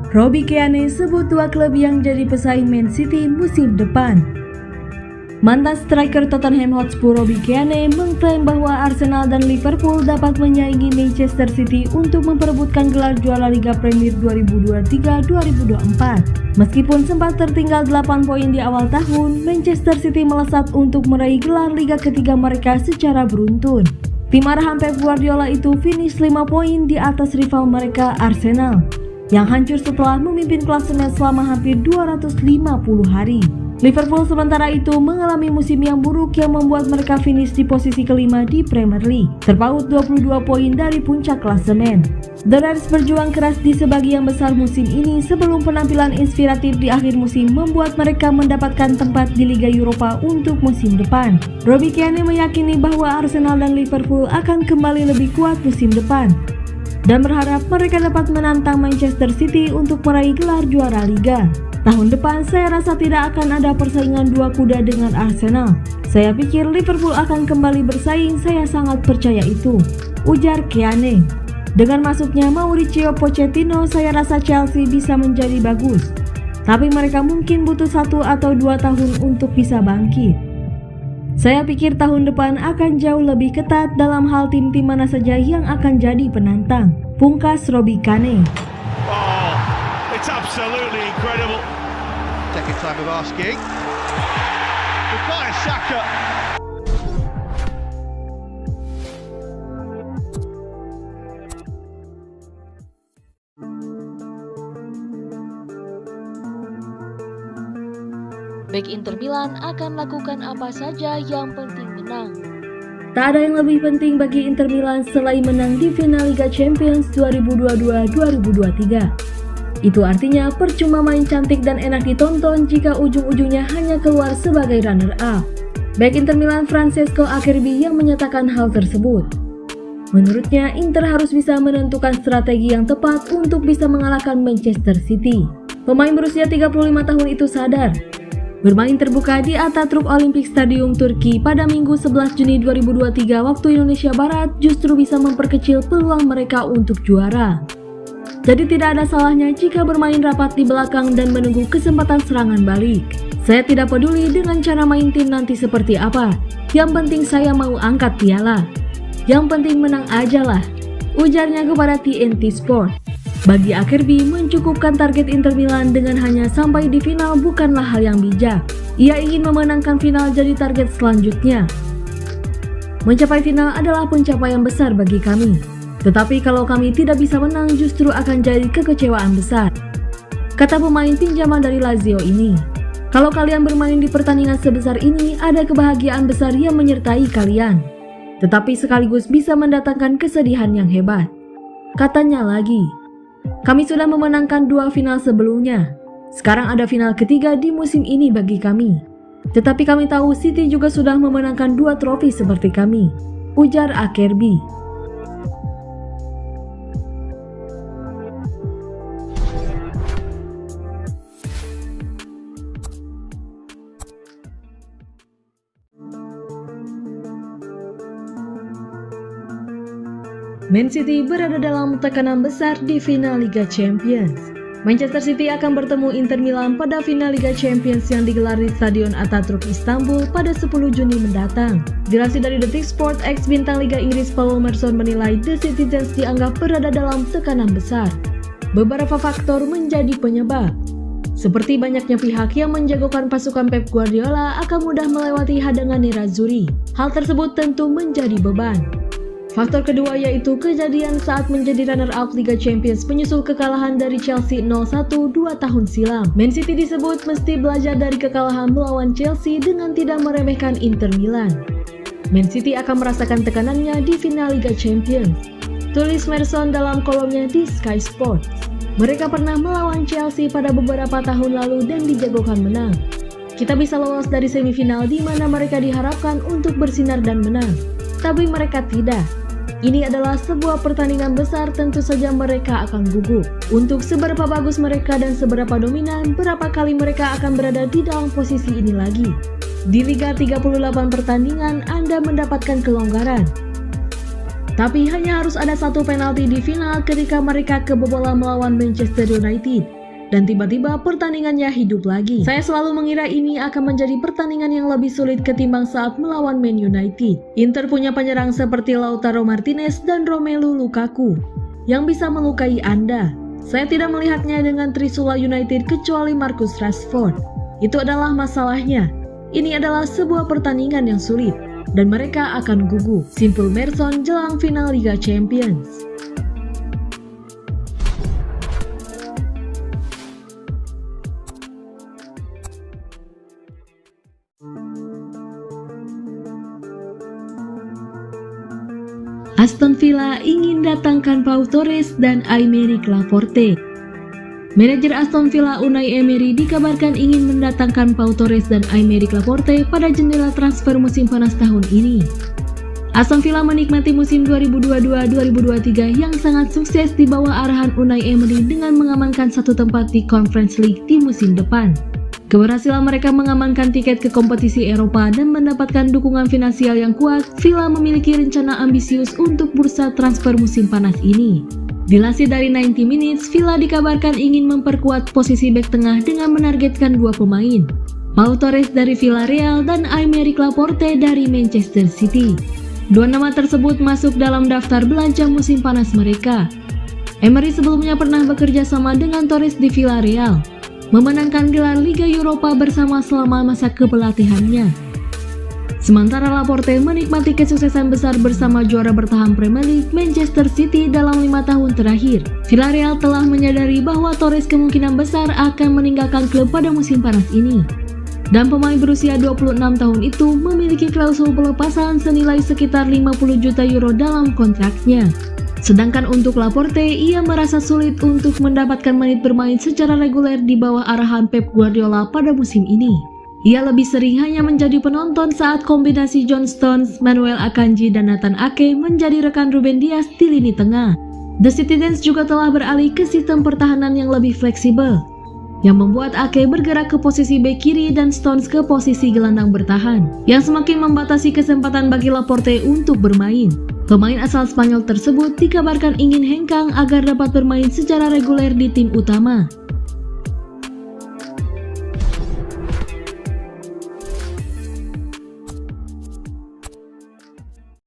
Robbie Keane sebut dua klub yang jadi pesaing Man City musim depan. Mantan striker Tottenham Hotspur Robbie Keane mengklaim bahwa Arsenal dan Liverpool dapat menyaingi Manchester City untuk memperebutkan gelar juara Liga Premier 2023-2024. Meskipun sempat tertinggal 8 poin di awal tahun, Manchester City melesat untuk meraih gelar Liga ketiga mereka secara beruntun. Tim arahan Pep Guardiola itu finish 5 poin di atas rival mereka Arsenal, yang hancur setelah memimpin klasemen selama hampir 250 hari. Liverpool sementara itu mengalami musim yang buruk yang membuat mereka finish di posisi kelima di Premier League, terpaut 22 poin dari puncak klasemen. The Reds berjuang keras di sebagian besar musim ini sebelum penampilan inspiratif di akhir musim membuat mereka mendapatkan tempat di Liga Eropa untuk musim depan. Robbie Keane meyakini bahwa Arsenal dan Liverpool akan kembali lebih kuat musim depan dan berharap mereka dapat menantang Manchester City untuk meraih gelar juara Liga. Tahun depan saya rasa tidak akan ada persaingan dua kuda dengan Arsenal. Saya pikir Liverpool akan kembali bersaing, saya sangat percaya itu, ujar Keane. Dengan masuknya Mauricio Pochettino, saya rasa Chelsea bisa menjadi bagus, tapi mereka mungkin butuh 1 atau 2 tahun untuk bisa bangkit. Saya pikir tahun depan akan jauh lebih ketat dalam hal tim-tim mana saja yang akan jadi penantang, pungkas Robbie Keane. It's absolutely incredible. Second time of asking. Bukayo Saka. Bek Inter Milan akan lakukan apa saja yang penting menang. Tak ada yang lebih penting bagi Inter Milan selain menang di final Liga Champions 2022-2023. Itu artinya percuma main cantik dan enak ditonton jika ujung-ujungnya hanya keluar sebagai runner-up. Bek Inter Milan Francesco Acerbi yang menyatakan hal tersebut. Menurutnya, Inter harus bisa menentukan strategi yang tepat untuk bisa mengalahkan Manchester City. Pemain berusia 35 tahun itu sadar bermain terbuka di Atatürk Olympic Stadium Turki pada Minggu 11 Juni 2023 waktu Indonesia Barat justru bisa memperkecil peluang mereka untuk juara. Jadi tidak ada salahnya jika bermain rapat di belakang dan menunggu kesempatan serangan balik. Saya tidak peduli dengan cara main tim nanti seperti apa. Yang penting saya mau angkat piala. Yang penting menang aja lah, ujarnya kepada TNT Sport. Bagi Acerbi, mencukupkan target Inter Milan dengan hanya sampai di final bukanlah hal yang bijak. Ia ingin memenangkan final jadi target selanjutnya. Mencapai final adalah pencapaian besar bagi kami. Tetapi kalau kami tidak bisa menang justru akan jadi kekecewaan besar, kata pemain pinjaman dari Lazio ini. Kalau kalian bermain di pertandingan sebesar ini, ada kebahagiaan besar yang menyertai kalian, tetapi sekaligus bisa mendatangkan kesedihan yang hebat. Katanya lagi, kami sudah memenangkan 2 final sebelumnya, sekarang ada final ketiga di musim ini bagi kami. Tetapi kami tahu City juga sudah memenangkan 2 trofi seperti kami, ujar Acerbi. Man City berada dalam tekanan besar di final Liga Champions. Manchester City akan bertemu Inter Milan pada final Liga Champions yang digelar di Stadion Atatürk Istanbul pada 10 Juni mendatang. Dilansir dari Detik Sport, ex-bintang Liga Inggris Paul Merson menilai The Citizens dianggap berada dalam tekanan besar. Beberapa faktor menjadi penyebab, seperti banyaknya pihak yang menjagokan pasukan Pep Guardiola akan mudah melewati hadangan Nerazzurri. Hal tersebut tentu menjadi beban. Faktor kedua yaitu kejadian saat menjadi runner-up Liga Champions menyusul kekalahan dari Chelsea 0-1 2 tahun silam. Man City disebut mesti belajar dari kekalahan melawan Chelsea dengan tidak meremehkan Inter Milan. Man City akan merasakan tekanannya di final Liga Champions, tulis Merson dalam kolomnya di Sky Sports. Mereka pernah melawan Chelsea pada beberapa tahun lalu dan dijagokan menang. Kita bisa lolos dari semifinal di mana mereka diharapkan untuk bersinar dan menang, tapi mereka tidak. Ini adalah sebuah pertandingan besar, tentu saja mereka akan gugup. Untuk seberapa bagus mereka dan seberapa dominan, berapa kali mereka akan berada di dalam posisi ini lagi. Di Liga 38 pertandingan, Anda mendapatkan kelonggaran. Tapi hanya harus ada 1 penalti di final ketika mereka kebobolan melawan Manchester United. dan tiba-tiba pertandingannya hidup lagi. Saya selalu mengira ini akan menjadi pertandingan yang lebih sulit ketimbang saat melawan Man United. Inter punya penyerang seperti Lautaro Martinez dan Romelu Lukaku yang bisa melukai Anda. Saya tidak melihatnya dengan Trisula United kecuali Marcus Rashford. Itu adalah masalahnya. Ini adalah sebuah pertandingan yang sulit dan mereka akan gugup. Simple Merson jelang final Liga Champions. Aston Villa ingin datangkan Pau Torres dan Aymeric Laporte. Manajer Aston Villa Unai Emery dikabarkan ingin mendatangkan Pau Torres dan Aymeric Laporte pada jendela transfer musim panas tahun ini. Aston Villa menikmati musim 2022-2023 yang sangat sukses di bawah arahan Unai Emery dengan mengamankan satu tempat di Conference League di musim depan. Keberhasilan mereka mengamankan tiket ke kompetisi Eropa dan mendapatkan dukungan finansial yang kuat, Villa memiliki rencana ambisius untuk bursa transfer musim panas ini. Dilansir dari 90 Minutes, Villa dikabarkan ingin memperkuat posisi bek tengah dengan menargetkan dua pemain, Pau Torres dari Villarreal dan Aymeric Laporte dari Manchester City. Dua nama tersebut masuk dalam daftar belanja musim panas mereka. Emery sebelumnya pernah bekerja sama dengan Torres di Villarreal, memenangkan gelar Liga Eropa bersama selama masa kepelatihannya. Sementara Laporte menikmati kesuksesan besar bersama juara bertahan Premier League Manchester City dalam 5 tahun terakhir. Villarreal telah menyadari bahwa Torres kemungkinan besar akan meninggalkan klub pada musim panas ini. Dan pemain berusia 26 tahun itu memiliki klausul pelepasan senilai sekitar 50 juta euro dalam kontraknya. Sedangkan untuk Laporte, ia merasa sulit untuk mendapatkan menit bermain secara reguler di bawah arahan Pep Guardiola pada musim ini. Ia lebih sering hanya menjadi penonton saat kombinasi John Stones, Manuel Akanji, dan Nathan Ake menjadi rekan Ruben Dias di lini tengah. The Citizens juga telah beralih ke sistem pertahanan yang lebih fleksibel, yang membuat Ake bergerak ke posisi bek kiri dan Stones ke posisi gelandang bertahan, yang semakin membatasi kesempatan bagi Laporte untuk bermain. Pemain asal Spanyol tersebut dikabarkan ingin hengkang agar dapat bermain secara reguler di tim utama.